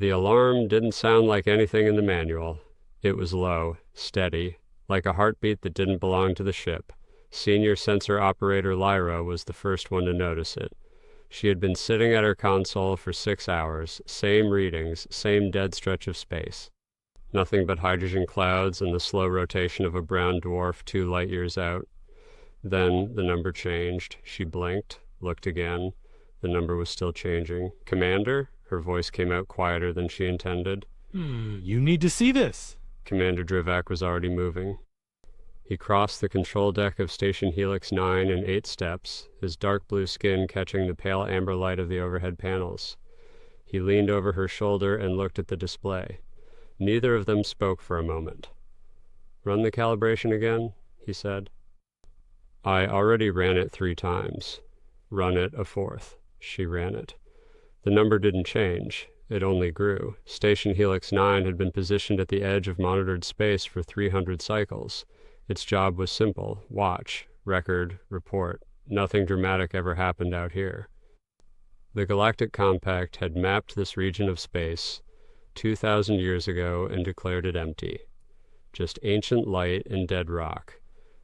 The alarm didn't sound like anything in the manual. It was low, steady, like a heartbeat that didn't belong to the ship. Senior Sensor Operator Lyra was the first one to notice it. She had been sitting at her console for 6 hours, same readings, same dead stretch of space. Nothing but hydrogen clouds and the slow rotation of a brown dwarf 2 light years out. Then the number changed. She blinked, looked again. The number was still changing. "Commander?" Her voice came out quieter than she intended. You need to see this. Commander Drivak was already moving. He crossed the control deck of Station Helix 9 in 8 steps, his dark blue skin catching the pale amber light of the overhead panels. He leaned over her shoulder and looked at the display. Neither of them spoke for a moment. "Run the calibration again," he said. "I already ran it 3 times. Run it a 4th. She ran it. The number didn't change. It only grew. Station Helix 9 had been positioned at the edge of monitored space for 300 cycles. Its job was simple: watch, record, report. Nothing dramatic ever happened out here. The Galactic Compact had mapped this region of space 2,000 years ago and declared it empty. Just ancient light and dead rock,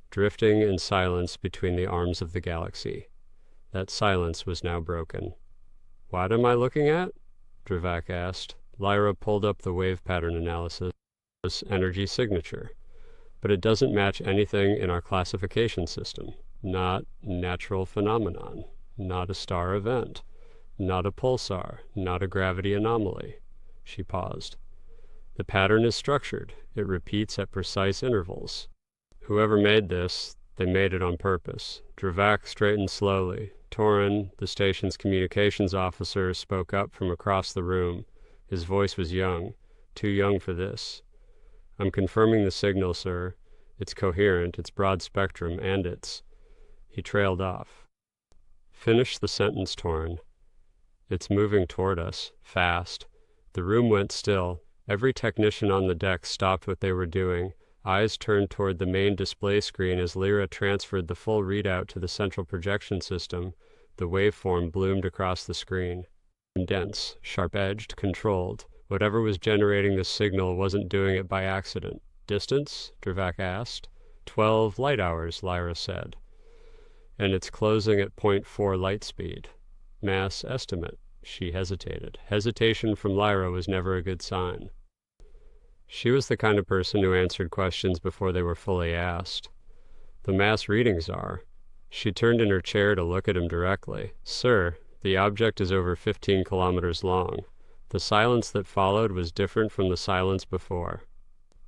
drifting in silence between the arms of the galaxy. That silence was now broken. "What am I looking at?" Drivak asked. Lyra pulled up the wave pattern analysis. "Energy signature. But it doesn't match anything in our classification system. Not natural phenomenon. Not a star event. Not a pulsar. Not a gravity anomaly." She paused. "The pattern is structured. It repeats at precise intervals. Whoever made this, they made it on purpose." Drivak straightened slowly. Torin, the station's communications officer, spoke up from across the room. His voice was young, too young for this. "I'm confirming the signal, sir. It's coherent, it's broad spectrum, and it's..." He trailed off. "Finish the sentence, Torin." "It's moving toward us, fast." The room went still. Every technician on the deck stopped what they were doing. Eyes turned toward the main display screen as Lyra transferred the full readout to the central projection system. The waveform bloomed across the screen. Dense, sharp-edged, controlled. Whatever was generating the signal wasn't doing it by accident. "Distance?" Drivak asked. 12 light hours, Lyra said. "And it's closing at 0.4 light speed. Mass estimate." She hesitated. Hesitation from Lyra was never a good sign. She was the kind of person who answered questions before they were fully asked. "The mass readings are..." She turned in her chair to look at him directly. "Sir, the object is over 15 kilometers long. The silence that followed was different from the silence before.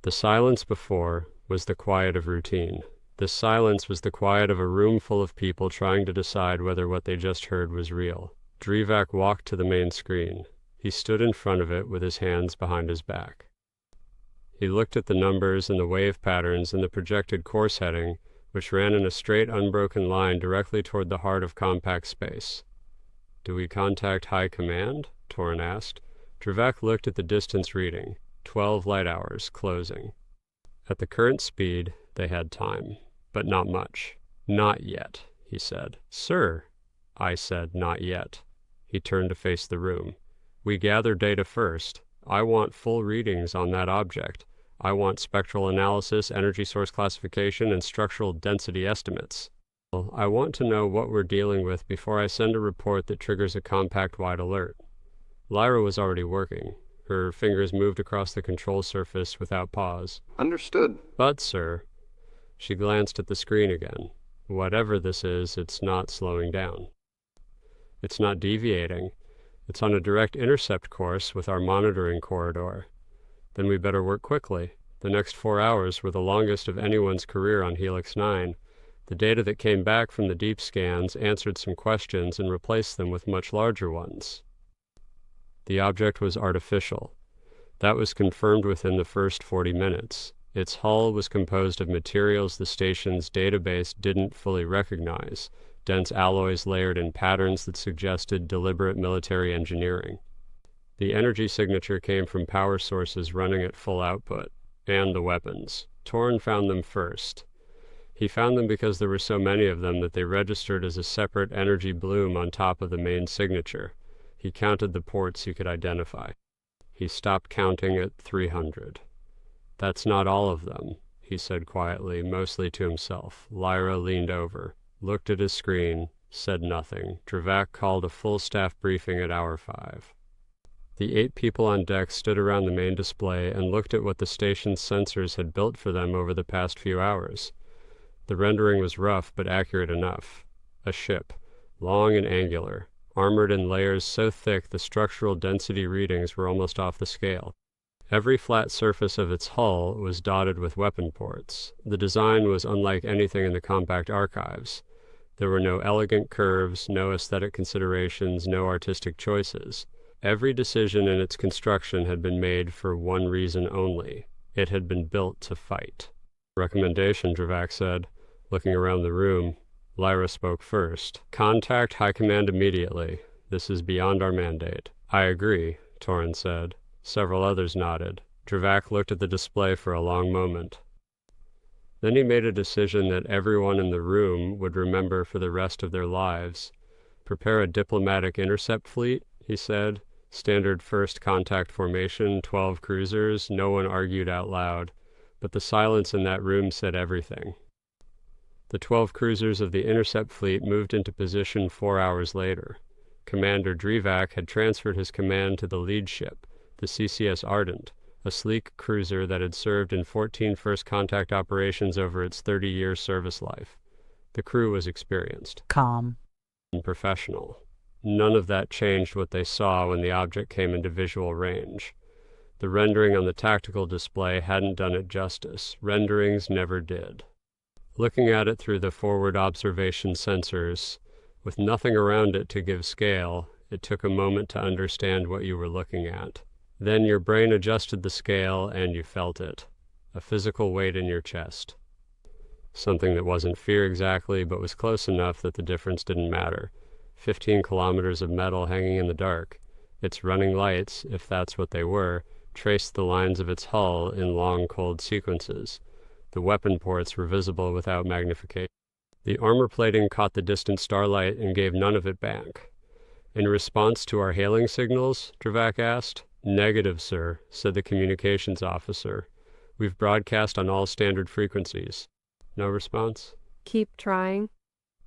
The silence before was the quiet of routine. This silence was the quiet of a room full of people trying to decide whether what they just heard was real." Drivak walked to the main screen. He stood in front of it with his hands behind his back. He looked at the numbers and the wave patterns and the projected course heading, which ran in a straight, unbroken line directly toward the heart of compact space. "Do we contact High Command?" Torin asked. Drivak looked at the distance reading. 12 light hours, closing. At the current speed, they had time, but not much. "Not yet," he said. "Sir," I said, "not yet." He turned to face the room. "We gather data first. I want full readings on that object. I want spectral analysis, energy source classification, and structural density estimates. I want to know what we're dealing with before I send a report that triggers a compact-wide alert." Lyra was already working. Her fingers moved across the control surface without pause. "Understood." "But, sir..." She glanced at the screen again. "Whatever this is, it's not slowing down. It's not deviating. It's on a direct intercept course with our monitoring corridor. Then we better work quickly. The next 4 hours were the longest of anyone's career on Helix 9. The data that came back from the deep scans answered some questions and replaced them with much larger ones. The object was artificial. That was confirmed within the first 40 minutes. Its hull was composed of materials the station's database didn't fully recognize, dense alloys layered in patterns that suggested deliberate military engineering. The energy signature came from power sources running at full output, and the weapons. Torin found them first. He found them because there were so many of them that they registered as a separate energy bloom on top of the main signature. He counted the ports he could identify. He stopped counting at 300. That's not all of them, he said quietly, mostly to himself. Lyra leaned over, looked at his screen, said nothing. Dravak called a full staff briefing at hour 5. The 8 people on deck stood around the main display and looked at what the station's sensors had built for them over the past few hours. The rendering was rough but accurate enough. A ship, long and angular, armored in layers so thick the structural density readings were almost off the scale. Every flat surface of its hull was dotted with weapon ports. The design was unlike anything in the Compact archives. There were no elegant curves, no aesthetic considerations, no artistic choices. Every decision in its construction had been made for one reason only. It had been built to fight. Recommendation, Dravak said, looking around the room. Lyra spoke first. Contact High Command immediately. This is beyond our mandate. I agree, Torrin said. Several others nodded. Dravak looked at the display for a long moment. Then he made a decision that everyone in the room would remember for the rest of their lives. Prepare a diplomatic intercept fleet, he said. Standard first contact formation, 12 cruisers. No one argued out loud, but the silence in that room said everything. The 12 cruisers of the intercept fleet moved into position 4 hours later. Commander Dravak had transferred his command to the lead ship, the CCS Ardent, a sleek cruiser that had served in 14 first contact operations over its 30-year service life. The crew was experienced, calm, and professional. None of that changed what they saw when the object came into visual range. The rendering on the tactical display hadn't done it justice. Renderings never did. Looking at it through the forward observation sensors, with nothing around it to give scale, it took a moment to understand what you were looking at. Then your brain adjusted the scale and you felt it. A physical weight in your chest. Something that wasn't fear exactly, but was close enough that the difference didn't matter. 15 kilometers of metal hanging in the dark. Its running lights, if that's what they were, traced the lines of its hull in long, cold sequences. The weapon ports were visible without magnification. The armor plating caught the distant starlight and gave none of it back. In response to our hailing signals, Dravak asked. Negative, sir, said the communications officer. We've broadcast on all standard frequencies. No response? Keep trying.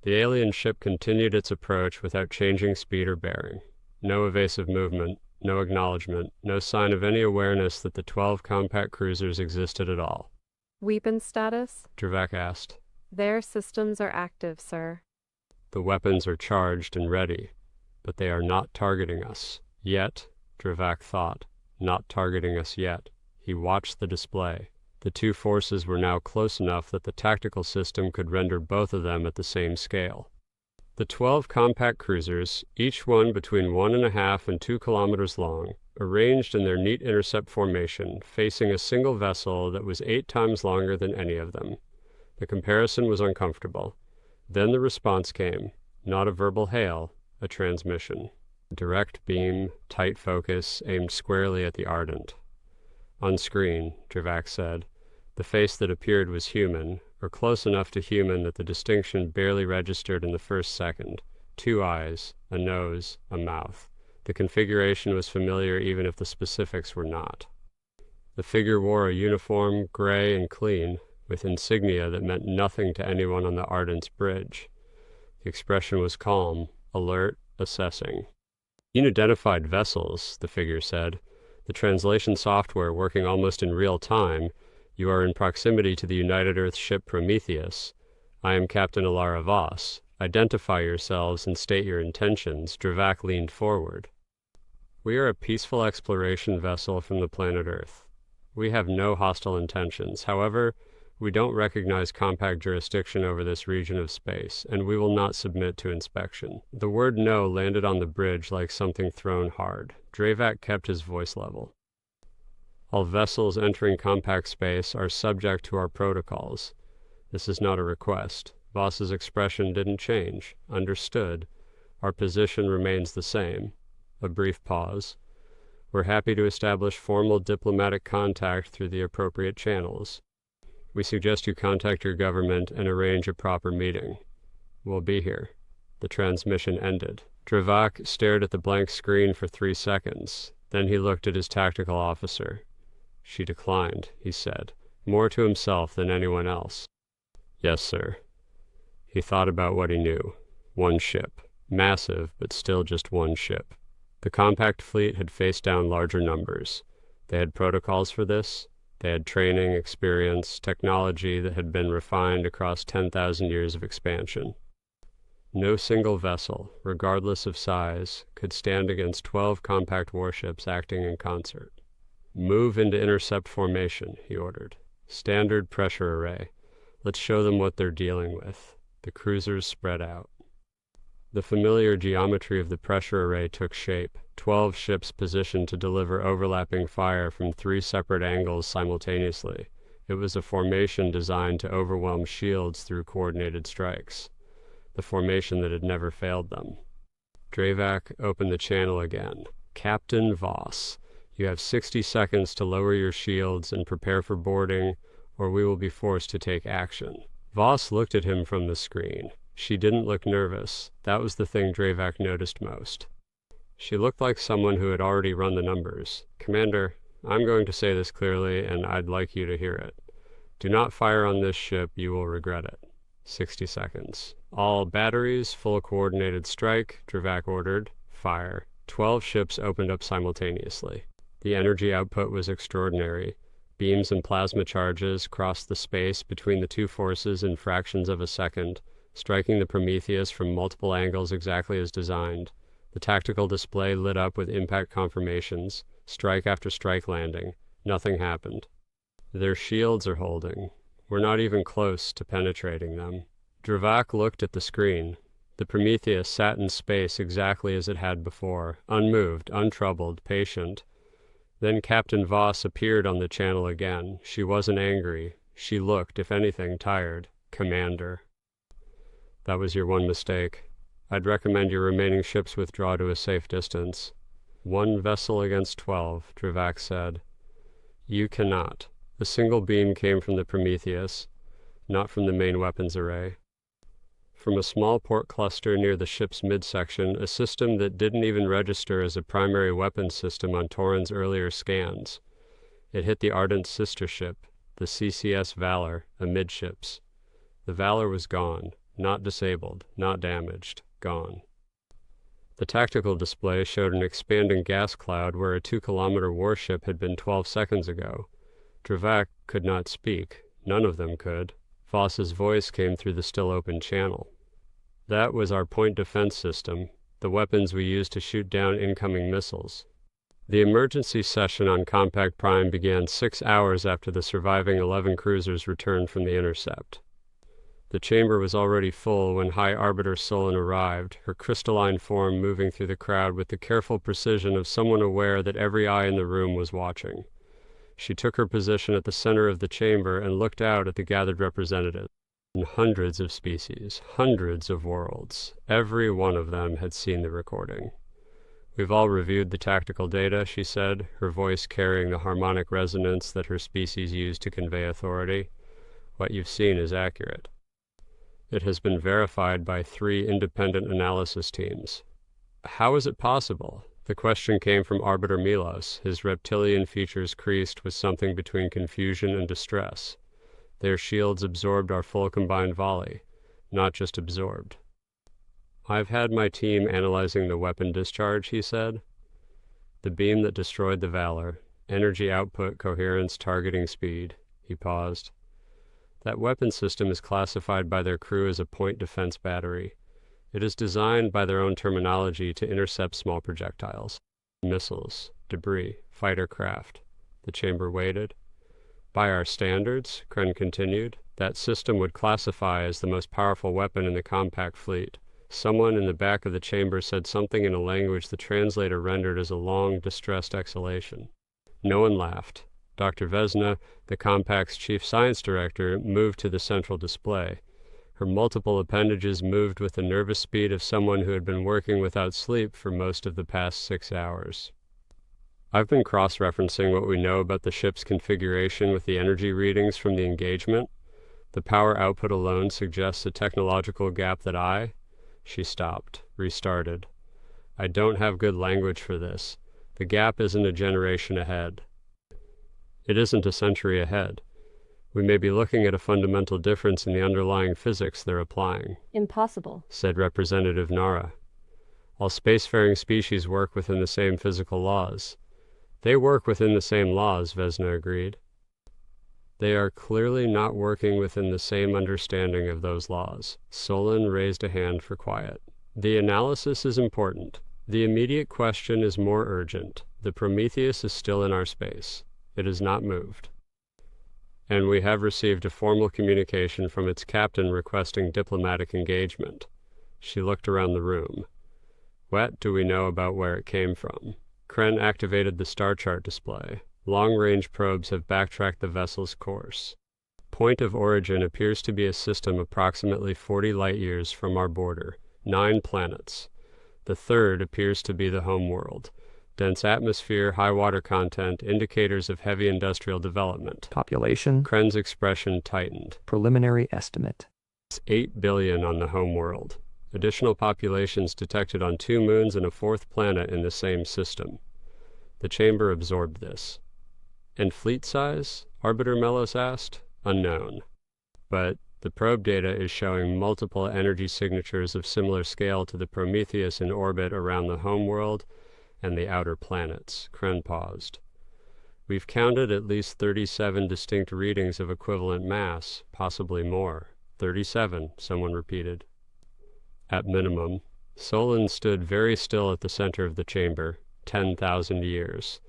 The alien ship continued its approach without changing speed or bearing. No evasive movement, no acknowledgement, no sign of any awareness that the 12 compact cruisers existed at all. Weapon status? Dravak asked. Their systems are active, sir. The weapons are charged and ready, but they are not targeting us. Yet, Dravak thought, not targeting us yet. He watched the display. The two forces were now close enough that the tactical system could render both of them at the same scale. The 12 compact cruisers, each one between 1.5 and 2 kilometers long, arranged in their neat intercept formation, facing a single vessel that was 8 times longer than any of them. The comparison was uncomfortable. Then the response came, not a verbal hail, a transmission. Direct beam, tight focus, aimed squarely at the Ardent. On screen, Dravak said, the face that appeared was human, or close enough to human that the distinction barely registered in the first second. 2 eyes, a nose, a mouth. The configuration was familiar even if the specifics were not. The figure wore a uniform, gray and clean, with insignia that meant nothing to anyone on the Ardent's bridge. The expression was calm, alert, assessing. Unidentified vessels, the figure said. The translation software working almost in real time. You are in proximity to the United Earth Ship Prometheus. I am Captain Alara Voss. Identify yourselves and state your intentions. Dravak leaned forward. We are a peaceful exploration vessel from the planet Earth. We have no hostile intentions. However, we don't recognize compact jurisdiction over this region of space, and we will not submit to inspection. The word no landed on the bridge like something thrown hard. Dravak kept his voice level. All vessels entering compact space are subject to our protocols. This is not a request. Voss's expression didn't change. Understood. Our position remains the same. A brief pause. We're happy to establish formal diplomatic contact through the appropriate channels. We suggest you contact your government and arrange a proper meeting. We'll be here. The transmission ended. Dravak stared at the blank screen for 3 seconds. Then he looked at his tactical officer. She declined, he said, more to himself than anyone else. Yes, sir. He thought about what he knew. One ship. Massive, but still just one ship. The compact fleet had faced down larger numbers. They had protocols for this. They had training, experience, technology that had been refined across 10,000 years of expansion. No single vessel, regardless of size, could stand against 12 compact warships acting in concert. Move into intercept formation, he ordered. Standard pressure array. Let's show them what they're dealing with. The cruisers spread out. The familiar geometry of the pressure array took shape, 12 ships positioned to deliver overlapping fire from 3 separate angles simultaneously. It was a formation designed to overwhelm shields through coordinated strikes. The formation that had never failed them. Dravak opened the channel again. Captain Voss, you have 60 seconds to lower your shields and prepare for boarding, or we will be forced to take action. Voss looked at him from the screen. She didn't look nervous. That was the thing Dravak noticed most. She looked like someone who had already run the numbers. Commander, I'm going to say this clearly, and I'd like you to hear it. Do not fire on this ship. You will regret it. 60 seconds. All batteries, full coordinated strike, Dravak ordered. Fire. 12 ships opened up simultaneously. The energy output was extraordinary. Beams and plasma charges crossed the space between the two forces in fractions of a second, striking the Prometheus from multiple angles exactly as designed. The tactical display lit up with impact confirmations, strike after strike landing. Nothing happened. Their shields are holding. We're not even close to penetrating them. Dravak looked at the screen. The Prometheus sat in space exactly as it had before, unmoved, untroubled, patient. Then Captain Voss appeared on the channel again. She wasn't angry. She looked, if anything, tired. Commander. That was your one mistake. I'd recommend your remaining ships withdraw to a safe distance. 1 vessel against 12, Dravak said. You cannot. A single beam came from the Prometheus, not from the main weapons array. From a small port cluster near the ship's midsection, a system that didn't even register as a primary weapons system on Torin's earlier scans. It hit the Ardent's sister ship, the CCS Valor, amidships. The Valor was gone, not disabled, not damaged, gone. The tactical display showed an expanding gas cloud where a 2-kilometer warship had been 12 seconds ago. Dravak could not speak. None of them could. Voss's voice came through the still open channel. That was our point defense system, the weapons we used to shoot down incoming missiles. The emergency session on Compact Prime began 6 hours after the surviving 11 cruisers returned from the intercept. The chamber was already full when High Arbiter Solon arrived, her crystalline form moving through the crowd with the careful precision of someone aware that every eye in the room was watching. She took her position at the center of the chamber and looked out at the gathered representatives. Hundreds of species, hundreds of worlds. Every one of them had seen the recording. We've all reviewed the tactical data, she said, her voice carrying the harmonic resonance that her species used to convey authority. What you've seen is accurate. It has been verified by 3 independent analysis teams. How is it possible? The question came from Arbiter Milos, his reptilian features creased with something between confusion and distress. Their shields absorbed our full combined volley, not just absorbed. I've had my team analyzing the weapon discharge, he said. The beam that destroyed the Valor, energy output, coherence, targeting speed. He paused. That weapon system is classified by their crew as a point defense battery. It is designed by their own terminology to intercept small projectiles, missiles, debris, fighter craft. The chamber waited. By our standards, Kren continued, that system would classify as the most powerful weapon in the compact fleet. Someone in the back of the chamber said something in a language the translator rendered as a long, distressed exhalation. No one laughed. Dr. Vesna, the Compact's chief science director, moved to the central display. Her multiple appendages moved with the nervous speed of someone who had been working without sleep for most of the past 6 hours. I've been cross-referencing what we know about the ship's configuration with the energy readings from the engagement. The power output alone suggests a technological gap that She stopped, restarted. I don't have good language for this, The gap isn't a generation ahead. It isn't a century ahead. We may be looking at a fundamental difference in the underlying physics they're applying. Impossible, said Representative Nara. All spacefaring species work within the same physical laws. They work within the same laws, Vesna agreed. They are clearly not working within the same understanding of those laws. Solon raised a hand for quiet. The analysis is important. The immediate question is more urgent. The Prometheus is still in our space. It has not moved. And we have received a formal communication from its captain requesting diplomatic engagement. She looked around the room. What do we know about where it came from? Kren activated the star chart display. Long-range probes have backtracked the vessel's course. Point of origin appears to be a system approximately 40 light-years from our border, 9 planets. The third appears to be the home world. Dense atmosphere, high water content, indicators of heavy industrial development. Population, Kren's expression tightened. preliminary estimate. It's 8 billion on the home world. Additional populations detected on 2 moons and a 4th planet in the same system. The chamber absorbed this. And fleet size? Arbiter Melos asked. Unknown. But the probe data is showing multiple energy signatures of similar scale to the Prometheus in orbit around the home world and the outer planets. Kren paused. We've counted at least 37 distinct readings of equivalent mass, possibly more. 37, someone repeated. At minimum. Solon stood very still at the center of the chamber. 10,000 years.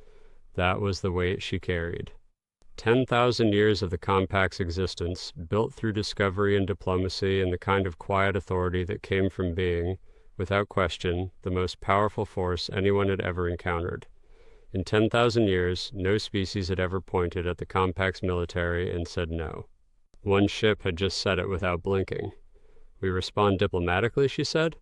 That was the weight she carried. 10,000 years of the Compact's existence, built through discovery and diplomacy and the kind of quiet authority that came from being, without question, the most powerful force anyone had ever encountered. In 10,000 years, no species had ever pointed at the Compact's military and said no. One ship had just said it without blinking. We respond diplomatically, she said.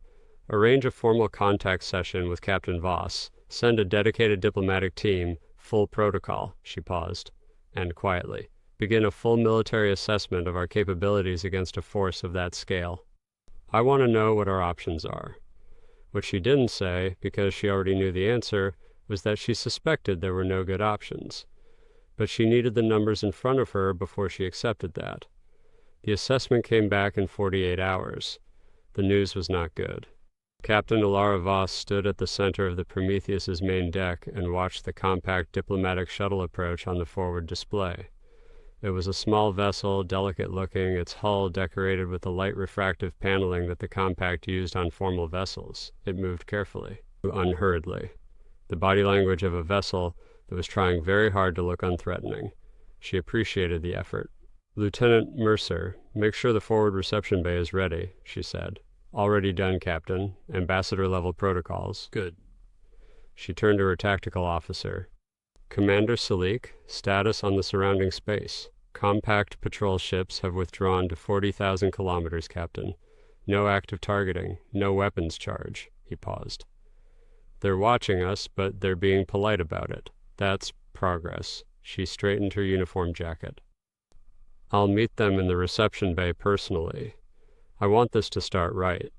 Arrange a formal contact session with Captain Voss. Send a dedicated diplomatic team, full protocol, she paused, and quietly. Begin a full military assessment of our capabilities against a force of that scale. I want to know what our options are. What she didn't say, because she already knew the answer, was that she suspected there were no good options. But she needed the numbers in front of her before she accepted that. The assessment came back in 48 hours. The news was not good. Captain Lyra Voss stood at the center of the Prometheus's main deck and watched the compact diplomatic shuttle approach on the forward display. It was a small vessel, delicate-looking, its hull decorated with the light refractive paneling that the compact used on formal vessels. It moved carefully, unhurriedly. The body language of a vessel that was trying very hard to look unthreatening. She appreciated the effort. Lieutenant Mercer, make sure the forward reception bay is ready, she said. Already done, Captain. Ambassador-level protocols. Good. She turned to her tactical officer. Commander Salik, status on the surrounding space. Compact patrol ships have withdrawn to 40,000 kilometers, Captain. No active targeting, no weapons charge. He paused. They're watching us, but they're being polite about it. That's progress. She straightened her uniform jacket. I'll meet them in the reception bay personally. I want this to start right.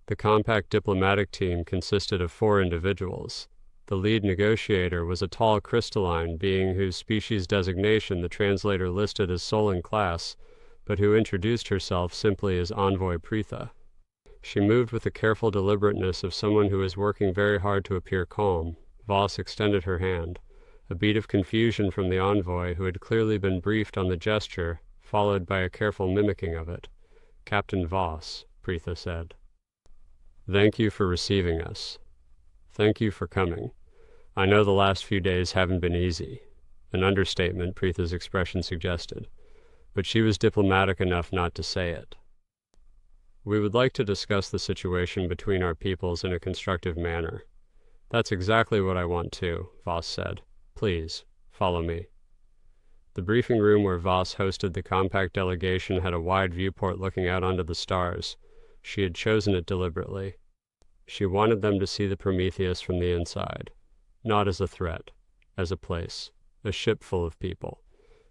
The compact diplomatic team consisted of 4 individuals. The lead negotiator was a tall crystalline being whose species designation the translator listed as Solon class, but who introduced herself simply as Envoy Preetha. She moved with the careful deliberateness of someone who is working very hard to appear calm. Voss extended her hand. A beat of confusion from the envoy, who had clearly been briefed on the gesture, followed by a careful mimicking of it. Captain Voss, Preetha said. Thank you for receiving us. Thank you for coming. I know the last few days haven't been easy. An understatement, Preetha's expression suggested. But she was diplomatic enough not to say it. We would like to discuss the situation between our peoples in a constructive manner. That's exactly what I want too, Voss said. Please, follow me. The briefing room where Voss hosted the compact delegation had a wide viewport looking out onto the stars. She had chosen it deliberately. She wanted them to see the Prometheus from the inside, not as a threat, as a place, a ship full of people.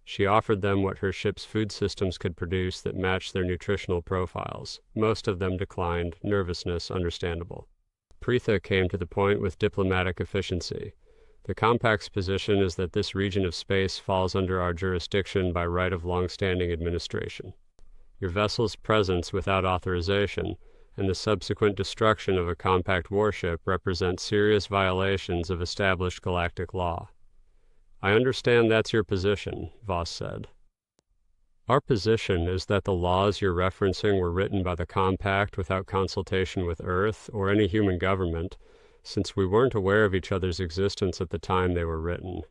She offered them what her ship's food systems could produce that matched their nutritional profiles. Most of them declined, nervousness understandable. Preetha came to the point with diplomatic efficiency. The Compact's position is that this region of space falls under our jurisdiction by right of long-standing administration. Your vessel's presence without authorization and the subsequent destruction of a Compact warship represent serious violations of established galactic law. I understand that's your position, Voss said. Our position is that the laws you're referencing were written by the Compact without consultation with Earth or any human government, since we weren't aware of each other's existence at the time they were written.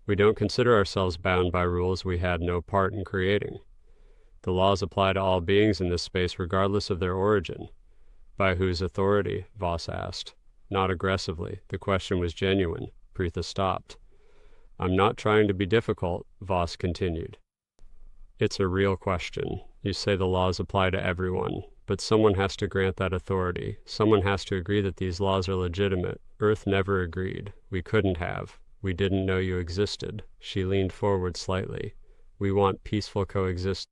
We don't consider ourselves bound by rules we had no part in creating. The laws apply to all beings in this space regardless of their origin. By whose authority? Voss asked. Not aggressively. The question was genuine. Preetha stopped. I'm not trying to be difficult, Voss continued. It's a real question. You say the laws apply to everyone, but someone has to grant that authority. Someone has to agree that these laws are legitimate. Earth never agreed. We couldn't have. We didn't know you existed. She leaned forward slightly. We want peaceful coexistence.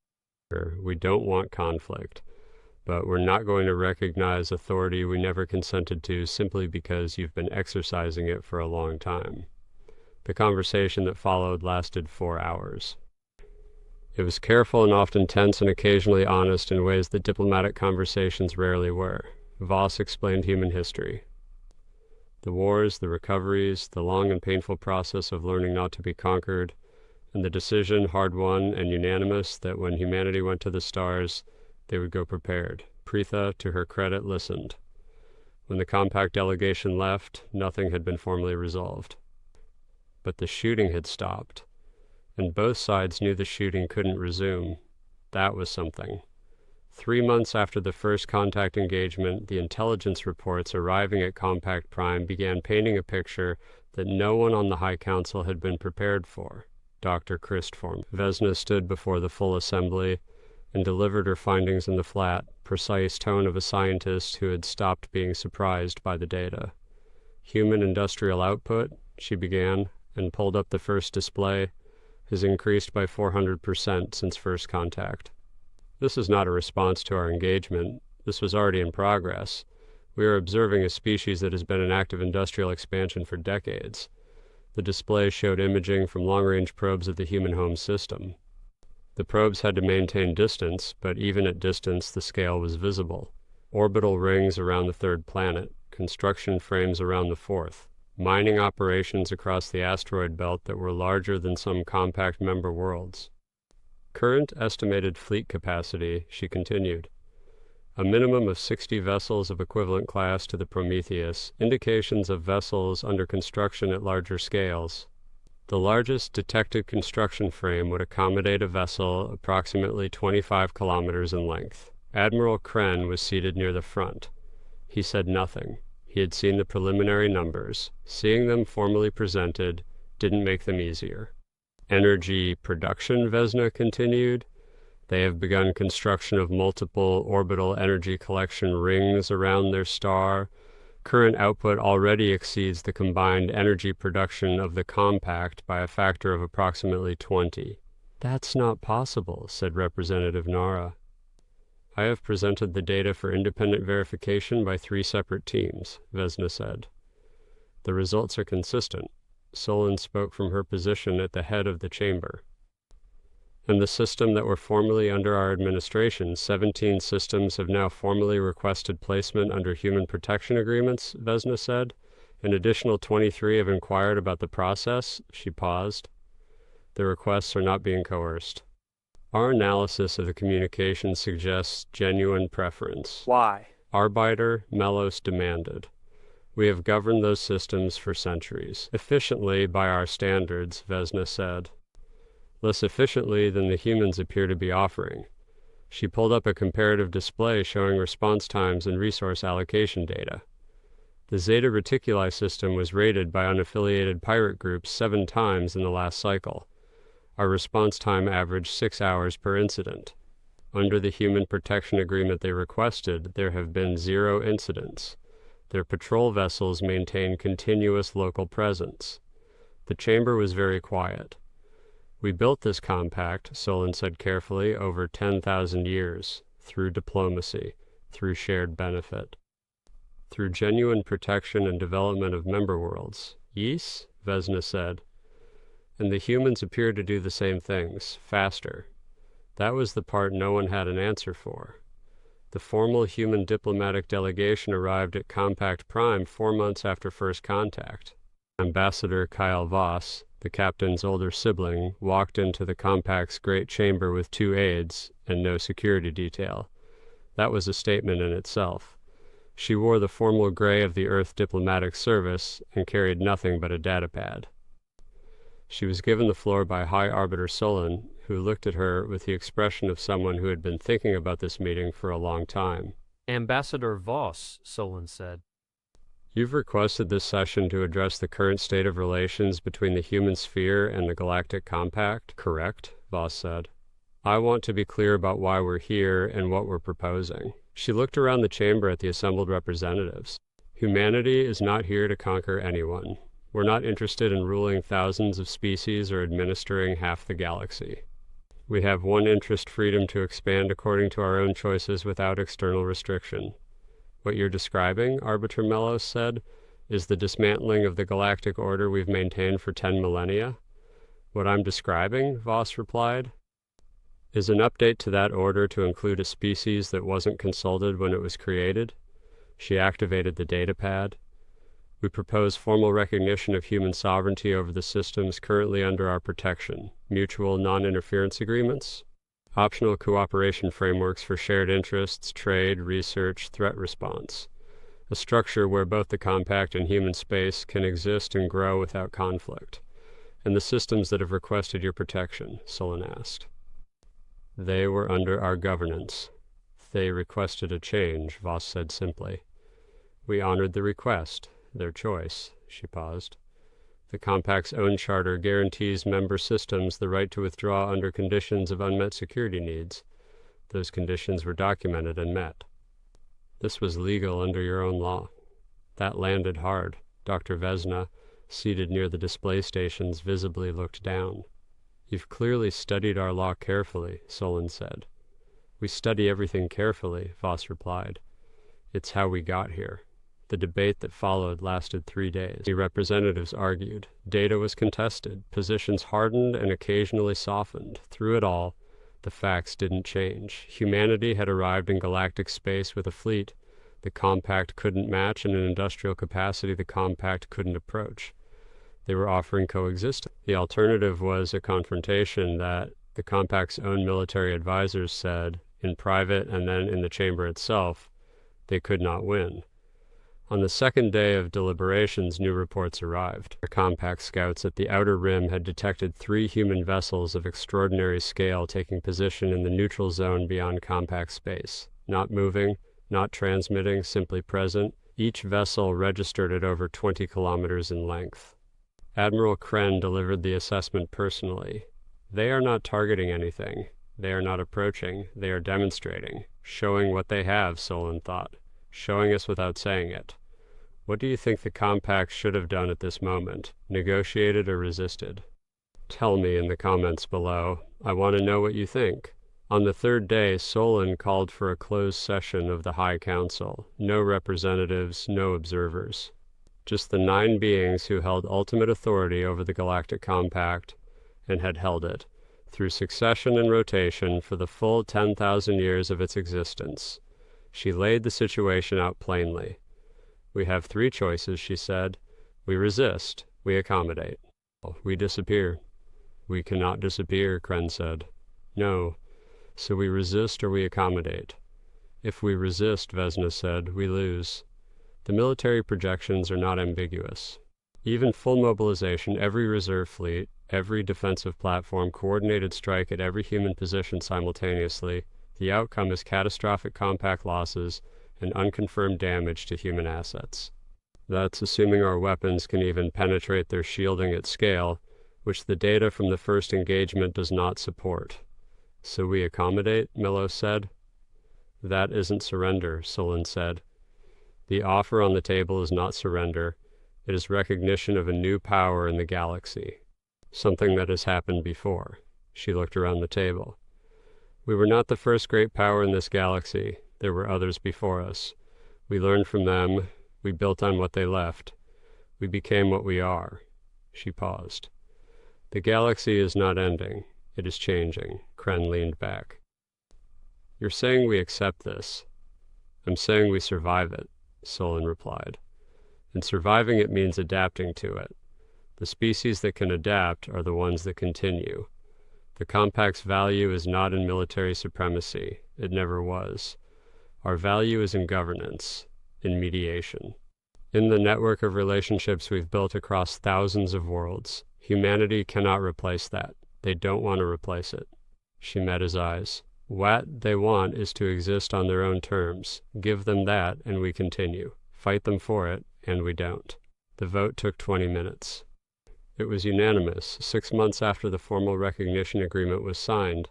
We don't want conflict. But we're not going to recognize authority we never consented to simply because you've been exercising it for a long time. The conversation that followed lasted 4 hours. It was careful and often tense and occasionally honest in ways that diplomatic conversations rarely were. Voss explained human history. The wars, the recoveries, the long and painful process of learning not to be conquered, and the decision, hard-won and unanimous, that when humanity went to the stars, they would go prepared. Preetha, to her credit, listened. When the Compact delegation left, nothing had been formally resolved. But the shooting had stopped, and both sides knew the shooting couldn't resume. That was something. 3 months after the first contact engagement, the intelligence reports arriving at Compact Prime began painting a picture that no one on the High Council had been prepared for. Dr. Christform. Vesna stood before the full assembly and delivered her findings in the flat, precise tone of a scientist who had stopped being surprised by the data. Human industrial output, she began, and pulled up the first display, has increased by 400% since first contact. This is not a response to our engagement. This was already in progress. We are observing a species that has been in active industrial expansion for decades. The display showed imaging from long-range probes of the human home system. The probes had to maintain distance, but even at distance the scale was visible. Orbital rings around the third planet, construction frames around the fourth, mining operations across the asteroid belt that were larger than some Compact member worlds. Current estimated fleet capacity, she continued. A minimum of 60 vessels of equivalent class to the Prometheus, indications of vessels under construction at larger scales. The largest detected construction frame would accommodate a vessel approximately 25 kilometers in length. Admiral Kren was seated near the front. He said nothing. He had seen the preliminary numbers. Seeing them formally presented didn't make them easier. Energy production, Vesna continued. They have begun construction of multiple orbital energy collection rings around their star. Current output already exceeds the combined energy production of the Compact by a factor of approximately 20. That's not possible, said Representative Nara. I have presented the data for independent verification by 3 separate teams, Vesna said. The results are consistent. Solon spoke from her position at the head of the chamber. And the system that were formerly under our administration, 17 systems have now formally requested placement under human protection agreements, Vesna said. An additional 23 have inquired about the process. She paused. The requests are not being coerced. Our analysis of the communication suggests genuine preference. Why? Arbiter Melos demanded. We have governed those systems for centuries. Efficiently by our standards, Vesna said. Less efficiently than the humans appear to be offering. She pulled up a comparative display showing response times and resource allocation data. The Zeta Reticuli system was raided by unaffiliated pirate groups 7 times in the last cycle. Our response time averaged 6 hours per incident. Under the human protection agreement they requested, there have been 0 incidents. Their patrol vessels maintain continuous local presence. The chamber was very quiet. We built this compact, Solon said carefully, over 10,000 years, through diplomacy, through shared benefit, through genuine protection and development of member worlds. Yes? Vesna said. And the humans appeared to do the same things, faster. That was the part no one had an answer for. The formal human diplomatic delegation arrived at Compact Prime 4 months after first contact. Ambassador Kyle Voss, the captain's older sibling, walked into the Compact's great chamber with 2 aides and no security detail. That was a statement in itself. She wore the formal gray of the Earth Diplomatic Service and carried nothing but a datapad. She was given the floor by High Arbiter Solon, who looked at her with the expression of someone who had been thinking about this meeting for a long time. Ambassador Voss, Solon said. You've requested this session to address the current state of relations between the human sphere and the Galactic Compact, correct? Voss said. I want to be clear about why we're here and what we're proposing. She looked around the chamber at the assembled representatives. Humanity is not here to conquer anyone. We're not interested in ruling thousands of species or administering half the galaxy. We have one interest: freedom to expand according to our own choices without external restriction. What you're describing, Arbiter Melos said, is the dismantling of the galactic order we've maintained for 10 millennia. What I'm describing, Voss replied, is an update to that order to include a species that wasn't consulted when it was created. She activated the datapad. We propose formal recognition of human sovereignty over the systems currently under our protection, mutual non-interference agreements, optional cooperation frameworks for shared interests, trade, research, threat response, a structure where both the Compact and human space can exist and grow without conflict, and the systems that have requested your protection, Solon asked. They were under our governance. They requested a change, Voss said simply. We honored the request. Their choice. She paused. The Compact's own charter guarantees member systems the right to withdraw under conditions of unmet security needs. Those conditions were documented and met. This was legal under your own law. That landed hard. Dr. Vesna, seated near the display stations, visibly looked down. You've clearly studied our law carefully, Solon said. We study everything carefully, Voss replied. It's how we got here. The debate that followed lasted 3 days. The representatives argued. Data was contested. Positions hardened and occasionally softened. Through it all, the facts didn't change. Humanity had arrived in galactic space with a fleet the Compact couldn't match and an industrial capacity the Compact couldn't approach. They were offering coexistence. The alternative was a confrontation that the Compact's own military advisors said, in private and then in the chamber itself, they could not win. On the second day of deliberations, new reports arrived. The Compact scouts at the outer rim had detected 3 human vessels of extraordinary scale taking position in the neutral zone beyond Compact space. Not moving, not transmitting, simply present. Each vessel registered at over 20 kilometers in length. Admiral Kren delivered the assessment personally. They are not targeting anything. They are not approaching. They are demonstrating. Showing what they have, Solon thought. Showing us without saying it. What do you think the Compact should have done at this moment? Negotiated or resisted? Tell me in the comments below. I want to know what you think. On the 3rd day, Solon called for a closed session of the High Council. No representatives, no observers. Just the 9 beings who held ultimate authority over the Galactic Compact and had held it, through succession and rotation for the full 10,000 years of its existence. She laid the situation out plainly. We have 3 choices, she said. We resist. We accommodate. We disappear. We cannot disappear, Kren said. No. So we resist or we accommodate. If we resist, Vesna said, we lose. The military projections are not ambiguous. Even full mobilization, every reserve fleet, every defensive platform, coordinated strike at every human position simultaneously, the outcome is catastrophic Compact losses and unconfirmed damage to human assets. That's assuming our weapons can even penetrate their shielding at scale, which the data from the first engagement does not support. So we accommodate, Melos said. That isn't surrender, Solon said. The offer on the table is not surrender. It is recognition of a new power in the galaxy. Something that has happened before. She looked around the table. We were not the first great power in this galaxy. There were others before us. We learned from them. We built on what they left. We became what we are. She paused. The galaxy is not ending. It is changing. Kren leaned back. You're saying we accept this. I'm saying we survive it, Solon replied. And surviving it means adapting to it. The species that can adapt are the ones that continue. The Compact's value is not in military supremacy. It never was. Our value is in governance, in mediation. In the network of relationships we've built across thousands of worlds, humanity cannot replace that. They don't want to replace it. She met his eyes. What they want is to exist on their own terms. Give them that, and we continue. Fight them for it, and we don't. The vote took 20 minutes. It was unanimous. 6 months after the formal recognition agreement was signed,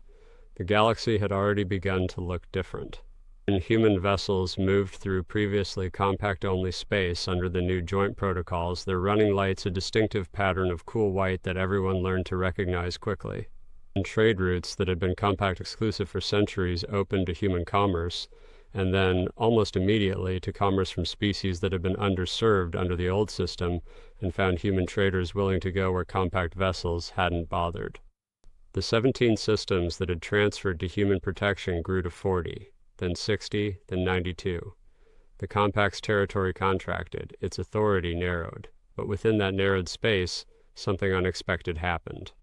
the galaxy had already begun to look different. When human vessels moved through previously compact-only space under the new joint protocols, their running lights a distinctive pattern of cool white that everyone learned to recognize quickly. And trade routes that had been compact exclusive for centuries opened to human commerce, and then, almost immediately, to commerce from species that had been underserved under the old system and found human traders willing to go where compact vessels hadn't bothered. The 17 systems that had transferred to human protection grew to 40, then 60, then 92. The Compact's territory contracted, its authority narrowed, but within that narrowed space, something unexpected happened.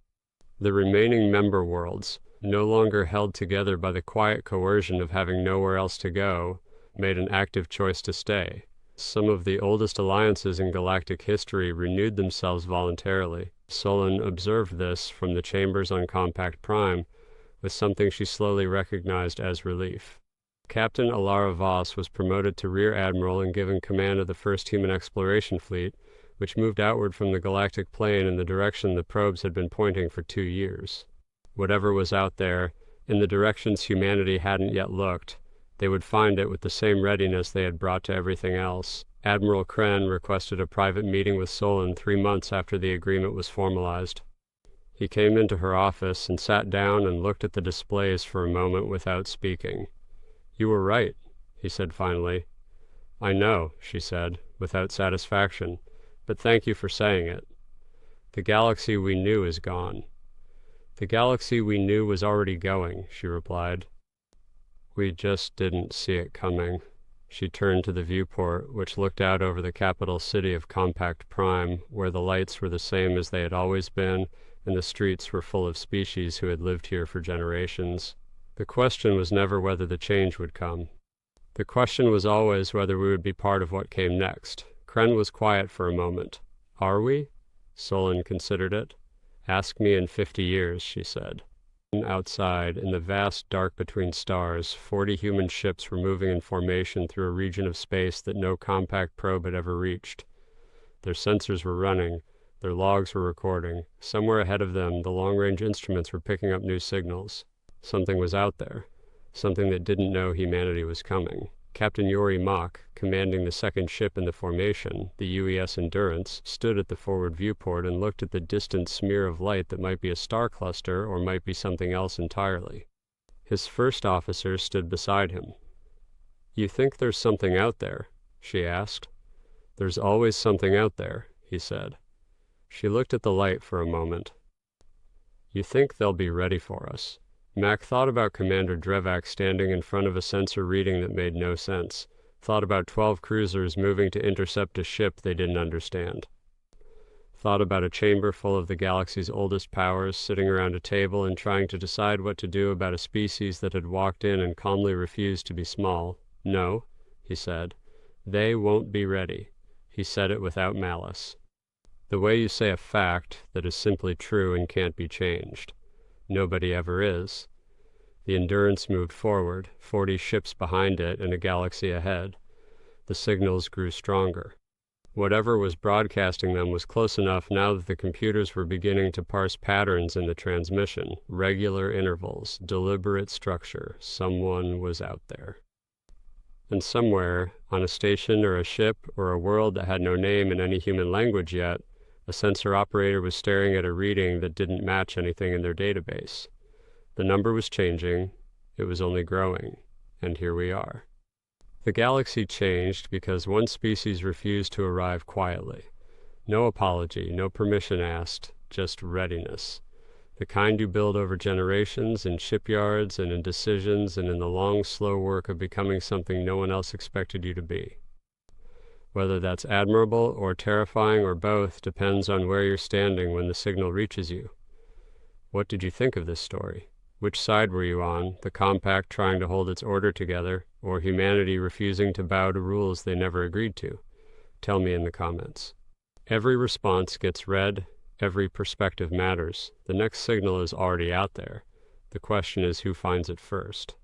The remaining member worlds, no longer held together by the quiet coercion of having nowhere else to go, made an active choice to stay. Some of the oldest alliances in galactic history renewed themselves voluntarily. Solon observed this from the chambers on Compact Prime with something she slowly recognized as relief. Captain Alara Voss was promoted to Rear Admiral and given command of the first human exploration fleet, which moved outward from the galactic plane in the direction the probes had been pointing for 2 years. Whatever was out there, in the directions humanity hadn't yet looked, they would find it with the same readiness they had brought to everything else. Admiral Kren requested a private meeting with Solon 3 months after the agreement was formalized. He came into her office and sat down and looked at the displays for a moment without speaking. "You were right," he said finally. "I know," she said, without satisfaction, "but thank you for saying it. The galaxy we knew is gone." "The galaxy we knew was already going," she replied. "We just didn't see it coming." She turned to the viewport, which looked out over the capital city of Compact Prime, where the lights were the same as they had always been, and the streets were full of species who had lived here for generations. The question was never whether the change would come. The question was always whether we would be part of what came next. Kren was quiet for a moment. "Are we?" Solon considered it. "Ask me in 50 years, she said. Outside, in the vast dark between stars, 40 human ships were moving in formation through a region of space that no compact probe had ever reached. Their sensors were running, their logs were recording. Somewhere ahead of them, the long-range instruments were picking up new signals. Something was out there, something that didn't know humanity was coming. Captain Yori Mach, commanding the second ship in the formation, the UES Endurance, stood at the forward viewport and looked at the distant smear of light that might be a star cluster or might be something else entirely. His first officer stood beside him. "You think there's something out there?" she asked. "There's always something out there," he said. She looked at the light for a moment. "You think they'll be ready for us?" Mac thought about Commander Drevak standing in front of a sensor reading that made no sense, thought about 12 cruisers moving to intercept a ship they didn't understand, thought about a chamber full of the galaxy's oldest powers sitting around a table and trying to decide what to do about a species that had walked in and calmly refused to be small. "No," he said, "they won't be ready." He said it without malice. The way you say a fact that is simply true and can't be changed. Nobody ever is. The Endurance moved forward, 40 ships behind it and a galaxy ahead. The signals grew stronger. Whatever was broadcasting them was close enough now that the computers were beginning to parse patterns in the transmission, regular intervals, deliberate structure. Someone was out there. And somewhere, on a station or a ship or a world that had no name in any human language yet, a sensor operator was staring at a reading that didn't match anything in their database. The number was changing, it was only growing, and here we are. The galaxy changed because one species refused to arrive quietly. No apology, no permission asked, just readiness. The kind you build over generations in shipyards and in decisions and in the long, slow work of becoming something no one else expected you to be. Whether that's admirable or terrifying or both depends on where you're standing when the signal reaches you. What did you think of this story? Which side were you on, the Compact trying to hold its order together, or humanity refusing to bow to rules they never agreed to? Tell me in the comments. Every response gets read, every perspective matters. The next signal is already out there. The question is who finds it first.